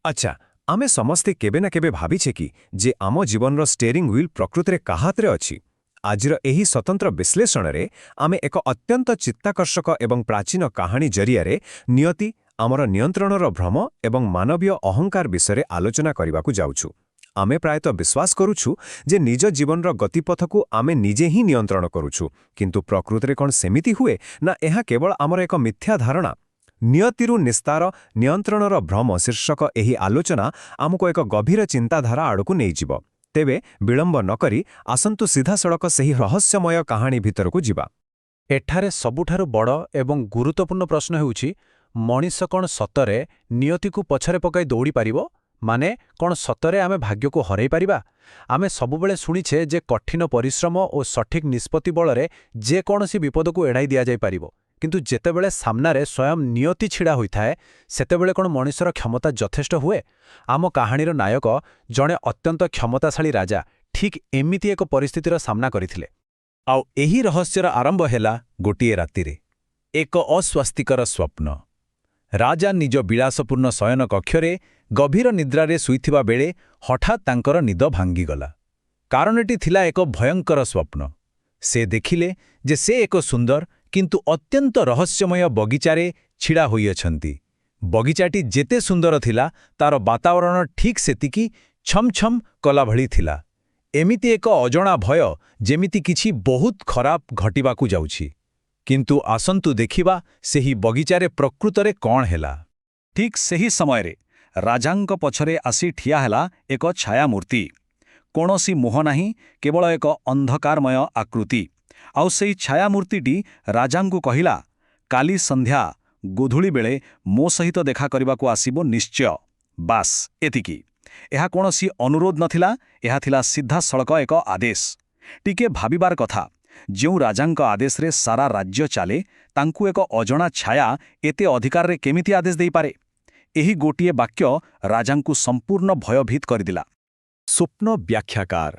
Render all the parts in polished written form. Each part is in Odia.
ଆଚ୍ଛା, ଆମେ ସମସ୍ତେ କେବେ ନା କେବେ ଭାବିଛେ କି ଯେ ଆମ ଜୀବନର ଷ୍ଟେରିଂ ହ୍ୱିଲ୍ ପ୍ରକୃତରେ କାହା ହାତରେ ଅଛି? ଆଜିର ଏହି ସ୍ୱତନ୍ତ୍ର ବିଶ୍ଳେଷଣରେ ଆମେ ଏକ ଅତ୍ୟନ୍ତ ଚିତ୍ତାକର୍ଷକ ଏବଂ ପ୍ରାଚୀନ କାହାଣୀ ଜରିଆରେ ନିୟତି, ଆମର ନିୟନ୍ତ୍ରଣର ଭ୍ରମ ଏବଂ ମାନବୀୟ ଅହଙ୍କାର ବିଷୟରେ ଆଲୋଚନା କରିବାକୁ ଯାଉଛୁ। ଆମେ ପ୍ରାୟତଃ ବିଶ୍ୱାସ କରୁଛୁ ଯେ ନିଜ ଜୀବନର ଗତିପଥକୁ ଆମେ ନିଜେ ହିଁ ନିୟନ୍ତ୍ରଣ କରୁଛୁ, କିନ୍ତୁ ପ୍ରକୃତରେ କ'ଣ ସେମିତି ହୁଏ, ନା ଏହା କେବଳ ଆମର ଏକ ମିଥ୍ୟା ଧାରଣା? ନିୟତିରୁ ନିସ୍ତାର, ନିୟନ୍ତ୍ରଣର ଭ୍ରମ ଶୀର୍ଷକ ଏହି ଆଲୋଚନା ଆମକୁ ଏକ ଗଭୀର ଚିନ୍ତାଧାରା ଆଡ଼କୁ ନେଇଯିବ। ତେବେ ବିଳମ୍ବ ନକରି ଆସନ୍ତୁ ସିଧାସଳଖ ସେହି ରହସ୍ୟମୟ କାହାଣୀ ଭିତରକୁ ଯିବା। ଏଠାରେ ସବୁଠାରୁ ବଡ଼ ଏବଂ ଗୁରୁତ୍ୱପୂର୍ଣ୍ଣ ପ୍ରଶ୍ନ ହେଉଛି, ମଣିଷ କ'ଣ ସତରେ ନିୟତିକୁ ପଛରେ ପକାଇ ଦୌଡ଼ିପାରିବ? ମାନେ କ'ଣ ସତରେ ଆମେ ଭାଗ୍ୟକୁ ହରାଇ ପାରିବା? ଆମେ ସବୁବେଳେ ଶୁଣିଛେ ଯେ କଠିନ ପରିଶ୍ରମ ଓ ସଠିକ୍ ନିଷ୍ପତ୍ତି ବଳରେ ଯେକୌଣସି ବିପଦକୁ ଏଡ଼ାଇ ଦିଆଯାଇପାରିବ। କିନ୍ତୁ ଯେତେବେଳେ ସାମ୍ନାରେ ସ୍ୱୟଂ ନିୟତି ଛିଡ଼ା ହୋଇଥାଏ, ସେତେବେଳେ କ'ଣ ମଣିଷର କ୍ଷମତା ଯଥେଷ୍ଟ ହୁଏ? ଆମ କାହାଣୀର ନାୟକ, ଜଣେ ଅତ୍ୟନ୍ତ କ୍ଷମତାଶାଳୀ ରାଜା, ଠିକ୍ ଏମିତି ଏକ ପରିସ୍ଥିତିର ସାମ୍ନା କରିଥିଲେ। ଆଉ ଏହି ରହସ୍ୟର ଆରମ୍ଭ ହେଲା ଗୋଟିଏ ରାତିରେ। ଏକ ଅସ୍ୱାସ୍ତିକର ସ୍ୱପ୍ନ। ରାଜା ନିଜ ବିଳାସପୂର୍ଣ୍ଣ ଶୟନ କକ୍ଷରେ ଗଭୀର ନିଦ୍ରାରେ ଶୋଇଥିବା ବେଳେ ହଠାତ୍ ତାଙ୍କର ନିଦ ଭାଙ୍ଗିଗଲା। କାରଣଟି ଥିଲା ଏକ ଭୟଙ୍କର ସ୍ୱପ୍ନ। ସେ ଦେଖିଲେ ଯେ ସେ ଏକ ସୁନ୍ଦର କିନ୍ତୁ ଅତ୍ୟନ୍ତ ରହସ୍ୟମୟ ବଗିଚାରେ ଛିଡ଼ା ହୋଇଅଛନ୍ତି। ବଗିଚାଟି ଯେତେ ସୁନ୍ଦର ଥିଲା, ତାର ବାତାବରଣ ଠିକ୍ ସେତିକି ଛମଛମ କଲାଭଳି ଥିଲା। ଏମିତି ଏକ ଅଜଣା ଭୟ, ଯେମିତି କିଛି ବହୁତ ଖରାପ ଘଟିବାକୁ ଯାଉଛି। କିନ୍ତୁ ଆସନ୍ତୁ ଦେଖିବା ସେହି ବଗିଚାରେ ପ୍ରକୃତରେ କ'ଣ ହେଲା। ଠିକ୍ ସେହି ସମୟରେ ରାଜାଙ୍କ ପଛରେ ଆସି ଠିଆ ହେଲା ଏକ ଛାୟାମୂର୍ତ୍ତି। କୌଣସି ମୁହଁ ନାହିଁ, କେବଳ ଏକ ଅନ୍ଧକାରମୟ ଆକୃତି। ଆଉ ସେହି ଛାୟାମୂର୍ତ୍ତିଟି ରାଜାଙ୍କୁ କହିଲା, କାଲି ସନ୍ଧ୍ୟା ଗୋଧୂଳି ବେଳେ ମୋ ସହିତ ଦେଖା କରିବାକୁ ଆସିବ ନିଶ୍ଚୟ। ବାସ୍ ଏତିକି। ଏହା କୌଣସି ଅନୁରୋଧ ନଥିଲା, ଏହା ଥିଲା ସିଧାସଳଖ ଏକ ଆଦେଶ। ଟିକେ ଭାବିବାର କଥା, ଯେଉଁ ରାଜାଙ୍କ ଆଦେଶରେ ସାରା ରାଜ୍ୟ ଚାଲେ, ତାଙ୍କୁ ଏକ ଅଜଣା ଛାୟା ଏତେ ଅଧିକାରରେ କେମିତି ଆଦେଶ ଦେଇପାରେ? ଏହି ଗୋଟିଏ ବାକ୍ୟ ରାଜାଙ୍କୁ ସମ୍ପୂର୍ଣ୍ଣ ଭୟଭୀତ କରିଦେଲା। ସ୍ୱପ୍ନ ବ୍ୟାଖ୍ୟାକାର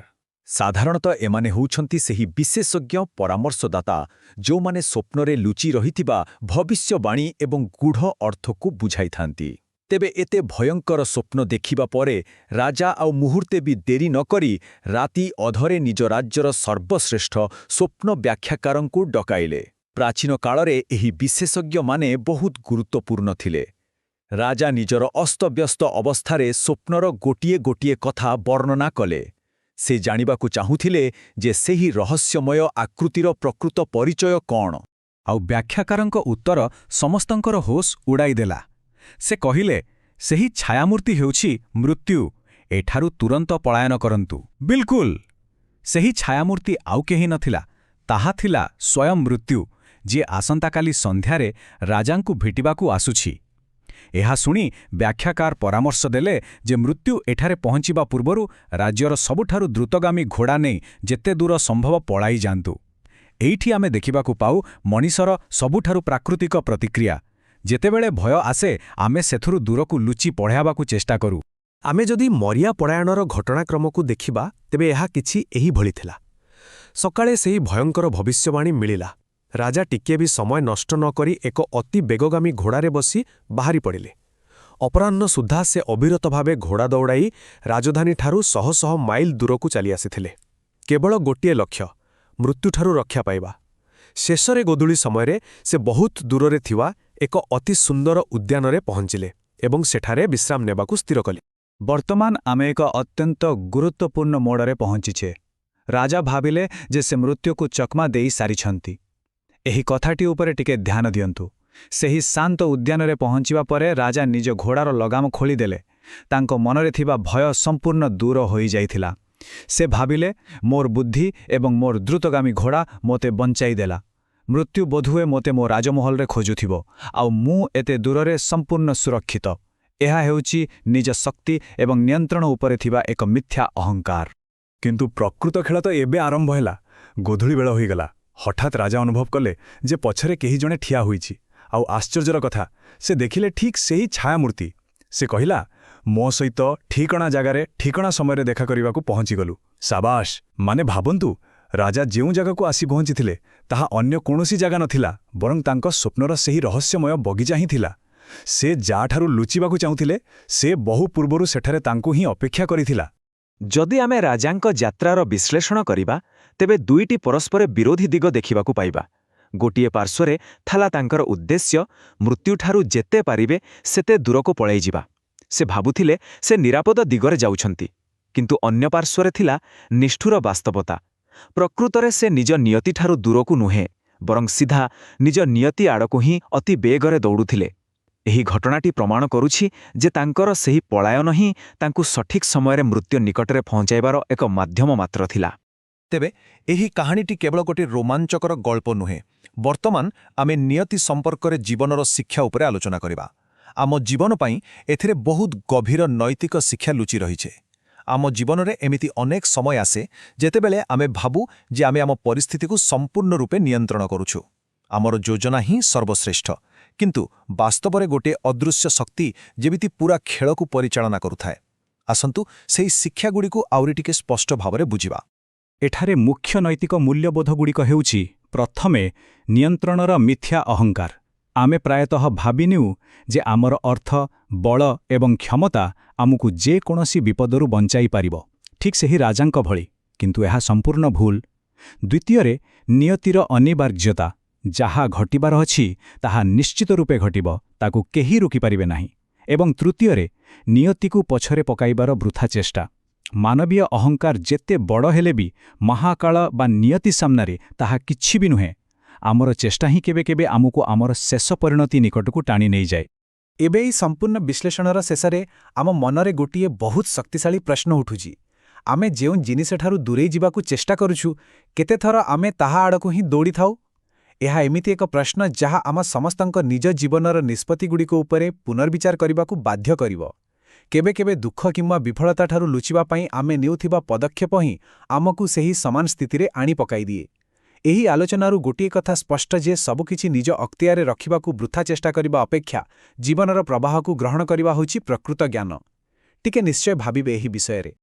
ସାଧାରଣତଃ ଏମାନେ ହେଉଛନ୍ତି ସେହି ବିଶେଷଜ୍ଞ ପରାମର୍ଶଦାତା ଯେଉଁମାନେ ସ୍ୱପ୍ନରେ ଲୁଚି ରହିଥିବା ଭବିଷ୍ୟବାଣୀ ଏବଂ ଗୂଢ଼ ଅର୍ଥକୁ ବୁଝାଇଥାନ୍ତି। ତେବେ ଏତେ ଭୟଙ୍କର ସ୍ୱପ୍ନ ଦେଖିବା ପରେ ରାଜା ଆଉ ମୁହୂର୍ତ୍ତେ ବି ଡେରି ନକରି ରାତି ଅଧରେ ନିଜ ରାଜ୍ୟର ସର୍ବଶ୍ରେଷ୍ଠ ସ୍ୱପ୍ନ ବ୍ୟାଖ୍ୟାକାରଙ୍କୁ ଡକାଇଲେ। ପ୍ରାଚୀନ କାଳରେ ଏହି ବିଶେଷଜ୍ଞମାନେ ବହୁତ ଗୁରୁତ୍ୱପୂର୍ଣ୍ଣ ଥିଲେ। ରାଜା ନିଜର ଅସ୍ତବ୍ୟସ୍ତ ଅବସ୍ଥାରେ ସ୍ୱପ୍ନର ଗୋଟିଏ ଗୋଟିଏ କଥା ବର୍ଣ୍ଣନା କଲେ। ସେ ଜାଣିବାକୁ ଚାହୁଁଥିଲେ ଯେ ସେହି ରହସ୍ୟମୟ ଆକୃତିର ପ୍ରକୃତ ପରିଚୟ କ'ଣ। ଆଉ ବ୍ୟାଖ୍ୟାକାରଙ୍କ ଉତ୍ତର ସମସ୍ତଙ୍କର ହୋସ୍ ଉଡ଼ାଇଦେଲା। ସେ କହିଲେ, ସେହି ଛାୟାମୂର୍ତ୍ତି ହେଉଛି ମୃତ୍ୟୁ। ଏଠାରୁ ତୁରନ୍ତ ପଳାୟନ କରନ୍ତୁ। ବିଲକୁଲ। ସେହି ଛାୟାମୂର୍ତ୍ତି ଆଉ କେହି ନଥିଲା, ତାହା ଥିଲା ସ୍ୱୟଂ ମୃତ୍ୟୁ, ଯିଏ ଆସନ୍ତାକାଲି ସନ୍ଧ୍ୟାରେ ରାଜାଙ୍କୁ ଭେଟିବାକୁ ଆସୁଛି। ଏହା ଶୁଣି ବ୍ୟାଖ୍ୟାକାର ପରାମର୍ଶ ଦେଲେ ଯେ ମୃତ୍ୟୁ ଏଠାରେ ପହଞ୍ଚିବା ପୂର୍ବରୁ ରାଜ୍ୟର ସବୁଠାରୁ ଦ୍ରୁତଗାମୀ ଘୋଡ଼ା ନେଇ ଯେତେ ଦୂର ସମ୍ଭବ ପଳାଇ ଯାଆନ୍ତୁ। ଏଇଠି ଆମେ ଦେଖିବାକୁ ପାଉ ମଣିଷର ସବୁଠାରୁ ପ୍ରାକୃତିକ ପ୍ରତିକ୍ରିୟା। ଯେତେବେଳେ ଭୟ ଆସେ, ଆମେ ସେଥିରୁ ଦୂରକୁ ଲୁଚି ପଳାଇବାକୁ ଚେଷ୍ଟା କରୁ। ଆମେ ଯଦି ମରିଆ ପଳାୟନର ଘଟଣାକ୍ରମକୁ ଦେଖିବା, ତେବେ ଏହା କିଛି ଏହିଭଳି ଥିଲା। ସକାଳେ ସେହି ଭୟଙ୍କର ଭବିଷ୍ୟବାଣୀ ମିଳିଲା। ରାଜା ଟିକିଏ ବି ସମୟ ନଷ୍ଟ ନ କରି ଏକ ଅତି ବେଗଗାମୀ ଘୋଡ଼ାରେ ବସି ବାହାରି ପଡ଼ିଲେ। ଅପରାହ୍ନ ସୁଦ୍ଧା ସେ ଅବିରତ ଭାବେ ଘୋଡ଼ା ଦୌଡ଼ାଇ ରାଜଧାନୀଠାରୁ ଶହ ଶହ ମାଇଲ ଦୂରକୁ ଚାଲି ଆସିଥିଲେ। କେବଳ ଗୋଟିଏ ଲକ୍ଷ୍ୟ, ମୃତ୍ୟୁଠାରୁ ରକ୍ଷା ପାଇବା। ଶେଷରେ ଗୋଧୂଳି ସମୟରେ ସେ ବହୁତ ଦୂରରେ ଥିବା ଏକ ଅତି ସୁନ୍ଦର ଉଦ୍ୟାନରେ ପହଞ୍ଚିଲେ ଏବଂ ସେଠାରେ ବିଶ୍ରାମ ନେବାକୁ ସ୍ଥିର କଲେ। ବର୍ତ୍ତମାନ ଆମେ ଏକ ଅତ୍ୟନ୍ତ ଗୁରୁତ୍ୱପୂର୍ଣ୍ଣ ମୋଡ଼ରେ ପହଞ୍ଚିଛେ। ରାଜା ଭାବିଲେ ଯେ ସେ ମୃତ୍ୟୁକୁ ଚକମା ଦେଇ ସାରିଛନ୍ତି। ଏହି କଥାଟି ଉପରେ ଟିକେ ଧ୍ୟାନ ଦିଅନ୍ତୁ। ସେହି ଶାନ୍ତ ଉଦ୍ୟାନରେ ପହଞ୍ଚିବା ପରେ ରାଜା ନିଜ ଘୋଡ଼ାର ଲଗାମ ଖୋଲିଦେଲେ। ତାଙ୍କ ମନରେ ଥିବା ଭୟ ସମ୍ପୂର୍ଣ୍ଣ ଦୂର ହୋଇଯାଇଥିଲା। ସେ ଭାବିଲେ, ମୋର ବୁଦ୍ଧି ଏବଂ ମୋର ଦ୍ରୁତଗାମୀ ଘୋଡ଼ା ମୋତେ ବଞ୍ଚାଇଦେଲା। ମୃତ୍ୟୁ ବୋଧହୁଏ ମୋତେ ମୋ ରାଜମହଲରେ ଖୋଜୁଥିବ, ଆଉ ମୁଁ ଏତେ ଦୂରରେ ସମ୍ପୂର୍ଣ୍ଣ ସୁରକ୍ଷିତ। ଏହା ହେଉଛି ନିଜ ଶକ୍ତି ଏବଂ ନିୟନ୍ତ୍ରଣ ଉପରେ ଥିବା ଏକ ମିଥ୍ୟା ଅହଙ୍କାର। କିନ୍ତୁ ପ୍ରକୃତ ଖେଳ ତ ଏବେ ଆରମ୍ଭ ହେଲା। ଗୋଧୂଳି ବେଳ ହୋଇଗଲା। ହଠାତ୍ ରାଜା ଅନୁଭବ କଲେ ଯେ ପଛରେ କେହି ଜଣେ ଠିଆ ହୋଇଛି। ଆଉ ଆଶ୍ଚର୍ଯ୍ୟର କଥା, ସେ ଦେଖିଲେ ଠିକ୍ ସେହି ଛାୟାମୂର୍ତ୍ତି। ସେ କହିଲା, ମୋ ସହିତ ଠିକଣା ଜାଗାରେ ଠିକଣା ସମୟରେ ଦେଖା କରିବାକୁ ପହଞ୍ଚିଗଲୁ। ସାବାସ୍। ମାନେ ଭାବନ୍ତୁ, ରାଜା ଯେଉଁ ଜାଗାକୁ ଆସି ପହଞ୍ଚିଥିଲେ, ତାହା ଅନ୍ୟ କୌଣସି ଜାଗା ନଥିଲା, ବରଂ ତାଙ୍କ ସ୍ୱପ୍ନର ସେହି ରହସ୍ୟମୟ ବଗିଚା ହିଁ ଥିଲା। ସେ ଯାଠାରୁ ଲୁଚିବାକୁ ଚାହୁଁଥିଲେ ସେ ବହୁ ପୂର୍ବରୁ ସେଠାରେ ତାଙ୍କୁ ହିଁ ଅପେକ୍ଷା କରିଥିଲା। ଯଦି ଆମେ ରାଜାଙ୍କ ଯାତ୍ରାର ବିଶ୍ଳେଷଣ କରିବା ତେବେ ଦୁଇଟି ପରସ୍ପର ବିରୋଧୀ ଦିଗ ଦେଖିବାକୁ ପାଇବା। ଗୋଟିଏ ପାର୍ଶ୍ୱରେ ଥିଲା ତାଙ୍କର ଉଦ୍ଦେଶ୍ୟ ମୃତ୍ୟୁଠାରୁ ଯେତେ ପାରିବେ ସେତେ ଦୂରକୁ ପଳାଇଯିବା। ସେ ଭାବୁଥିଲେ ସେ ନିରାପଦ ଦିଗରେ ଯାଉଛନ୍ତି, କିନ୍ତୁ ଅନ୍ୟ ପାର୍ଶ୍ୱରେ ଥିଲା ନିଷ୍ଠୁର ବାସ୍ତବତା। ପ୍ରକୃତରେ ସେ ନିଜ ନିୟତିଠାରୁ ଦୂରକୁ ନୁହେଁ, ବରଂ ସିଧା ନିଜ ନିୟତି ଆଡ଼କୁ ହିଁ ଅତି ବେଗରେ ଦୌଡ଼ୁଥିଲେ। ଏହି ଘଟଣାଟି ପ୍ରମାଣ କରୁଛି ଯେ ତାଙ୍କର ସେହି ପଳାୟନ ହିଁ ତାଙ୍କୁ ସଠିକ୍ ସମୟରେ ମୃତ୍ୟୁ ନିକଟରେ ପହଞ୍ଚାଇବାର ଏକ ମାଧ୍ୟମ ମାତ୍ର ଥିଲା। ତେବେ ଏହି କାହାଣୀଟି କେବଳ ଗୋଟିଏ ରୋମାଞ୍ଚକର ଗଳ୍ପ ନୁହେଁ। ବର୍ତ୍ତମାନ ଆମେ ନିୟତି ସମ୍ପର୍କରେ ଜୀବନର ଶିକ୍ଷା ଉପରେ ଆଲୋଚନା କରିବା। ଆମ ଜୀବନ ପାଇଁ ଏଥିରେ ବହୁତ ଗଭୀର ନୈତିକ ଶିକ୍ଷା ଲୁଚି ରହିଛି। ଆମ ଜୀବନରେ ଏମିତି ଅନେକ ସମୟ ଆସେ ଯେତେବେଳେ ଆମେ ଭାବୁ ଯେ ଆମେ ଆମ ପରିସ୍ଥିତିକୁ ସମ୍ପୂର୍ଣ୍ଣ ରୂପେ ନିୟନ୍ତ୍ରଣ କରୁଛୁ। ଆମର ଯୋଜନା ହିଁ ସର୍ବଶ୍ରେଷ୍ଠ, କିନ୍ତୁ ବାସ୍ତବରେ ଗୋଟିଏ ଅଦୃଶ୍ୟ ଶକ୍ତି ଯେମିତି ପୂରା ଖେଳକୁ ପରିଚାଳନା କରୁଥାଏ। ଆସନ୍ତୁ ସେହି ଶିକ୍ଷାଗୁଡ଼ିକୁ ଆହୁରି ଟିକେ ସ୍ପଷ୍ଟ ଭାବରେ ବୁଝିବା। ଏଠାରେ ମୁଖ୍ୟ ନୈତିକ ମୂଲ୍ୟବୋଧଗୁଡ଼ିକ ହେଉଛି, ପ୍ରଥମେ, ନିୟନ୍ତ୍ରଣର ମିଥ୍ୟା ଅହଙ୍କାର। ଆମେ ପ୍ରାୟତଃ ଭାବିନେଉ ଯେ ଆମର ଅର୍ଥ, ବଳ ଏବଂ କ୍ଷମତା ଆମକୁ ଯେକୌଣସି ବିପଦରୁ ବଞ୍ଚାଇ ପାରିବ, ଠିକ୍ ସେହି ରାଜାଙ୍କ ଭଳି, କିନ୍ତୁ ଏହା ସମ୍ପୂର୍ଣ୍ଣ ଭୁଲ। ଦ୍ୱିତୀୟରେ, ନିୟତିର ଅନିବାର୍ଯ୍ୟତା। ଯାହା ଘଟିବାର ଅଛି ତାହା ନିଶ୍ଚିତ ରୂପେ ଘଟିବ, ତାକୁ କେହି ରୋକିପାରିବେ ନାହିଁ। ଏବଂ ତୃତୀୟରେ, ନିୟତିକୁ ପଛରେ ପକାଇବାର ବୃଥା ଚେଷ୍ଟା। ମାନବୀୟ ଅହଙ୍କାର ଯେତେ ବଡ଼ ହେଲେ ବି ମହାକାଳ ବା ନିୟତି ସାମ୍ନାରେ ତାହା କିଛି ବି ନୁହେଁ। ଆମର ଚେଷ୍ଟା ହିଁ କେବେ କେବେ ଆମକୁ ଆମର ଶେଷ ପରିଣତି ନିକଟକୁ ଟାଣି ନେଇଯାଏ। ଏବେ ଏହି ସମ୍ପୂର୍ଣ୍ଣ ବିଶ୍ଳେଷଣର ଶେଷରେ ଆମ ମନରେ ଗୋଟିଏ ବହୁତ ଶକ୍ତିଶାଳୀ ପ୍ରଶ୍ନ ଉଠୁଛି। ଆମେ ଯେଉଁ ଜିନିଷଠାରୁ ଦୂରେଇ ଯିବାକୁ ଚେଷ୍ଟା କରୁଛୁ, କେତେଥର ଆମେ ତାହା ଆଡ଼କୁ ହିଁ ଦୌଡ଼ିଥାଉ? ଏହା ଏମିତି ଏକ ପ୍ରଶ୍ନ ଯାହା ଆମ ସମସ୍ତଙ୍କ ନିଜ ଜୀବନର ନିଷ୍ପତ୍ତିଗୁଡ଼ିକ ଉପରେ ପୁନର୍ବିଚାର କରିବାକୁ ବାଧ୍ୟ କରିବ। କେବେ କେବେ ଦୁଃଖ କିମ୍ବା ବିଫଳତାଠାରୁ ଲୁଚିବା ପାଇଁ ଆମେ ନେଉଥିବା ପଦକ୍ଷେପ ହିଁ ଆମକୁ ସେହି ସମାନ ସ୍ଥିତିରେ ଆଣି ପକାଇଦିଏ। ଏହି ଆଲୋଚନାରୁ ଗୋଟିଏ କଥା ସ୍ପଷ୍ଟ ଯେ ସବୁକିଛି ନିଜ ଅକ୍ତିଆରରେ ରଖିବାକୁ ବୃଥା ଚେଷ୍ଟା କରିବା ଅପେକ୍ଷା ଜୀବନର ପ୍ରବାହକୁ ଗ୍ରହଣ କରିବା ହେଉଛି ପ୍ରକୃତ ଜ୍ଞାନ। ଟିକେ ନିଶ୍ଚୟ ଭାବିବେ ଏହି ବିଷୟରେ।